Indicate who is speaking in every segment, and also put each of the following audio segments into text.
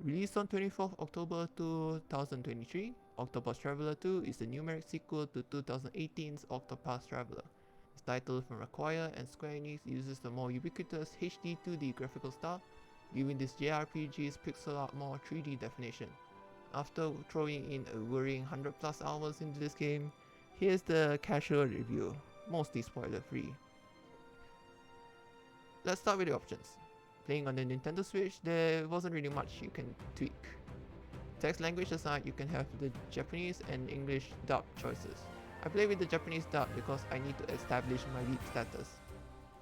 Speaker 1: Released on 24th October 2023, Octopath Traveler 2 is the numeric sequel to 2018's Octopath Traveler. Its title from Acquire and Square Enix uses the more ubiquitous HD 2D graphical style, giving this JRPG's pixel art more 3D definition. After throwing in a worrying 100 plus hours into this game, here's the casual review, mostly spoiler free. Let's start with the options. Playing on the Nintendo Switch, there wasn't really much you can tweak. Text language aside, you can have the Japanese and English dub choices. I play with the Japanese dub because I need to establish my lead status.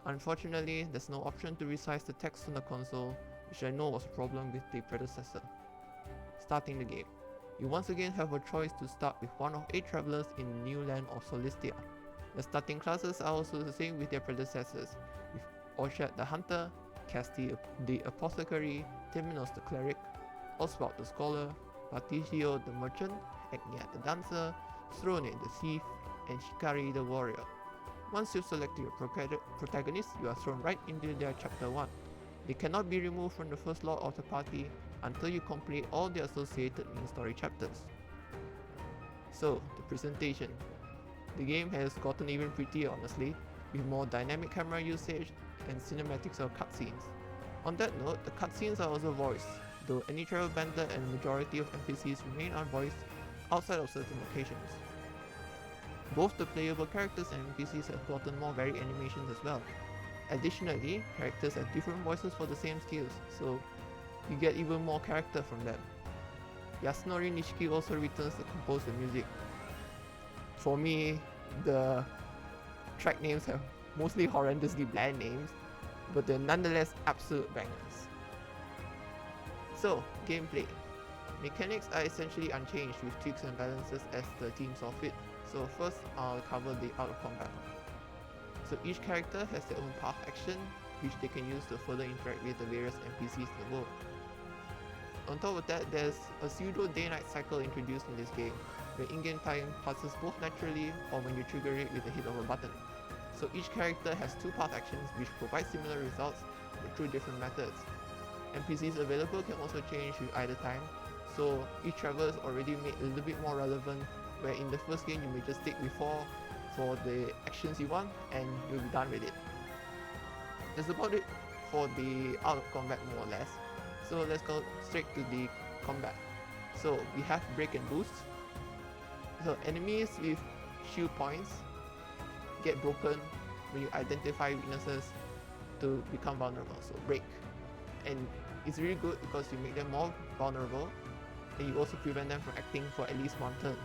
Speaker 1: Unfortunately, there's no option to resize the text on the console, which I know was a problem with the predecessor. Starting the game. You once again have a choice to start with one of 8 travelers in the new land of Solistia. The starting classes are also the same with their predecessors, with Orchard the Hunter, Casti the Apothecary, Timinos the Cleric, Oswald the Scholar, Patricio the Merchant, Agnia the Dancer, Throne the Thief, and Shikari the Warrior. Once you've selected your protagonist, you are thrown right into their Chapter 1. They cannot be removed from the first lot of the party until you complete all the associated main story chapters. So, the presentation. The game has gotten even prettier, honestly, with more dynamic camera usage and cinematics or cutscenes. On that note, the cutscenes are also voiced, though any travel bender and majority of NPCs remain unvoiced outside of certain locations. Both the playable characters and NPCs have gotten more varied animations as well. Additionally, characters have different voices for the same skills, so you get even more character from them. Yasunori Nishiki also returns to compose the music. For me, the track names have mostly horrendously bland names, but they're nonetheless absolute bangers. So, gameplay. Mechanics are essentially unchanged with tweaks and balances as the team saw fit. So first, I'll cover the out of combat. So each character has their own path action, which they can use to further interact with the various NPCs in the world. On top of that, there's a pseudo day-night cycle introduced in this game, where in-game time passes both naturally or when you trigger it with the hit of a button. So each character has 2 path actions which provide similar results but through different methods. NPCs available can also change with either time, so each traveler is already made a little bit more relevant, where in the first game you may just stick with 4 for the actions you want and you'll be done with it. That's about it for the out of combat more or less. So let's go straight to the combat. So we have break and boost. So enemies with shield points get broken when you identify weaknesses to become vulnerable, so break. And it's really good because you make them more vulnerable and you also prevent them from acting for at least one turn.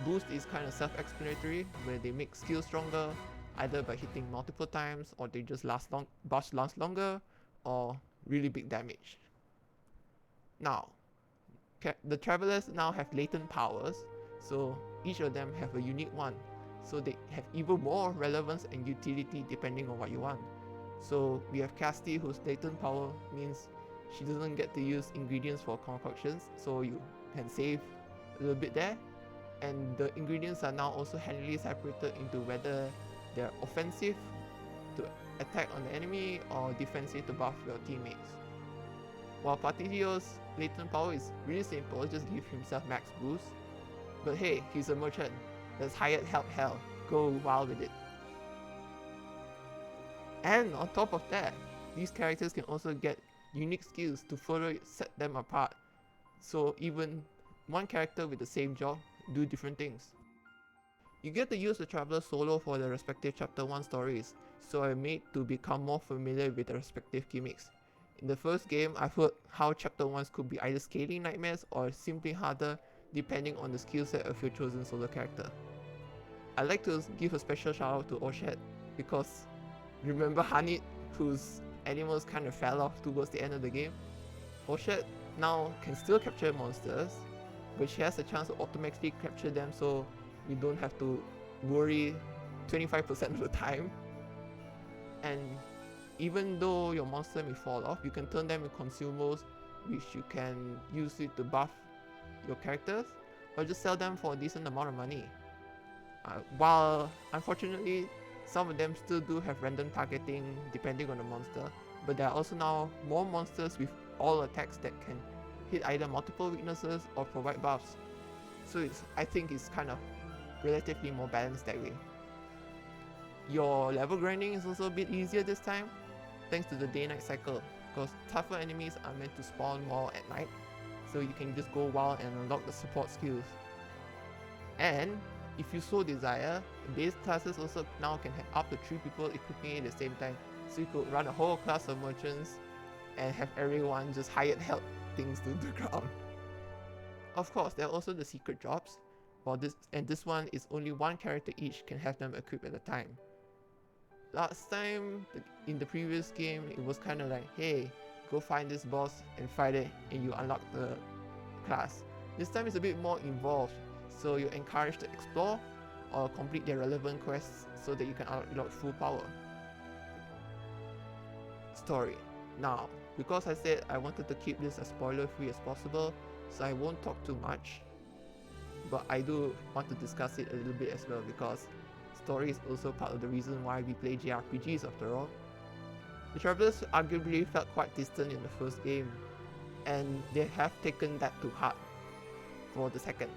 Speaker 1: Boost is kind of self-explanatory, where they make skills stronger either by hitting multiple times, or they just last longer, or really big damage. Now, the travelers now have latent powers, so each of them have a unique one, so they have even more relevance and utility depending on what you want. So we have Casti, whose latent power means she doesn't get to use ingredients for concoctions, so you can save a little bit there. And the ingredients are now also handily separated into whether they're offensive to attack on the enemy or defensive to buff your teammates. While Patricio's latent power is really simple, just give himself max boost. But hey, he's a merchant. That's hired help hell. Go wild with it. And on top of that, these characters can also get unique skills to further set them apart. So even one character with the same job do different things. You get to use the Traveler solo for their respective Chapter 1 stories, so I made to become more familiar with the respective gimmicks. In the first game, I've heard how Chapter 1s could be either scaling nightmares or simply harder depending on the skill set of your chosen solo character. I'd like to give a special shout out to Oshet, because remember Hanit, whose animals kind of fell off towards the end of the game? Oshet now can still capture monsters, but she has a chance to automatically capture them, so you don't have to worry 25% of the time. And even though your monster may fall off, you can turn them into consumables, which you can use it to buff your characters, or just sell them for a decent amount of money. While unfortunately some of them still do have random targeting depending on the monster, but there are also now more monsters with all attacks that can hit either multiple weaknesses or provide buffs. So I think it's kind of relatively more balanced that way. Your level grinding is also a bit easier this time, thanks to the day-night cycle, because tougher enemies are meant to spawn more at night, so you can just go wild and unlock the support skills. And if you so desire, base classes also now can have up to 3 people equipping it at the same time, so you could run a whole class of merchants and have everyone just hired help things to the ground. Of course, there are also the secret jobs, this one is only one character each can have them equipped at a time. Last time, in the previous game, it was kind of like, hey, go find this boss and fight it and you unlock the class. This time it's a bit more involved, so you're encouraged to explore or complete their relevant quests so that you can unlock full power. Story. Now, because I said I wanted to keep this as spoiler free as possible, so I won't talk too much, but I do want to discuss it a little bit as well, because story is also part of the reason why we play JRPGs after all. The Travelers arguably felt quite distant in the first game, and they have taken that to heart for the second.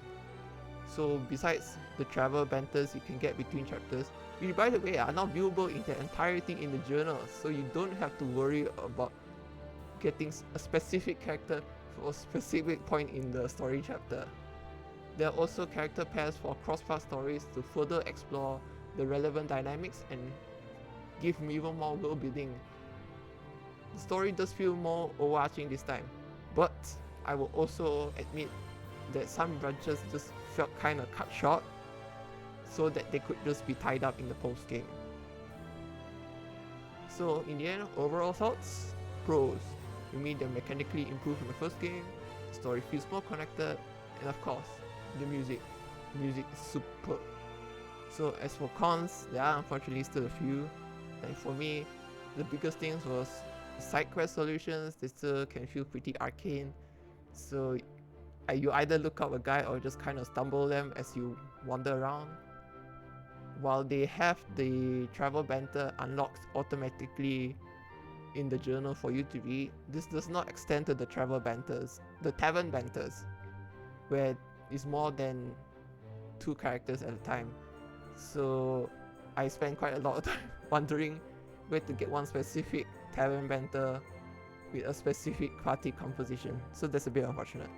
Speaker 1: So besides the travel banters you can get between chapters, which by the way are now viewable in their entirety in the journal, so you don't have to worry about getting a specific character for a specific point in the story chapter. There are also character pairs for cross-path stories to further explore the relevant dynamics and give me even more world building. The story does feel more overarching this time, but I will also admit that some branches just felt kinda cut short, so that they could just be tied up in the post game. So in the end, overall thoughts? Pros. You mean they're mechanically improved from the first game, the story feels more connected, and of course, the music. The music is superb. So as for cons, there are unfortunately still a few. Like for me, the biggest things was side quest solutions. They still can feel pretty arcane. So you either look up a guide or just kind of stumble them as you wander around. While they have the travel banter unlocked automatically in the journal for you to read, this does not extend to the travel banters, the tavern banters, where it's more than 2 characters at a time. So I spent quite a lot of time wondering where to get one specific tavern banter with a specific party composition, so that's a bit unfortunate.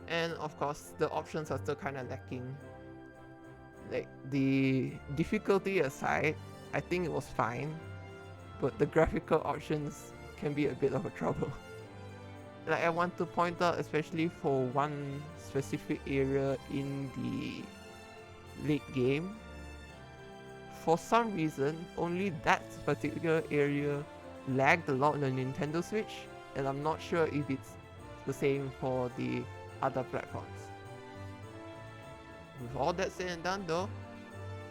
Speaker 1: And of course, the options are still kind of lacking. Like, the difficulty aside, I think it was fine, but the graphical options can be a bit of a trouble. Like, I want to point out especially for one specific area in the late game. For some reason, only that particular area lagged a lot on the Nintendo Switch, and I'm not sure if it's the same for the other platforms. With all that said and done though,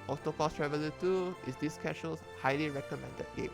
Speaker 1: Octopath Traveler 2 is this casual's highly recommended game.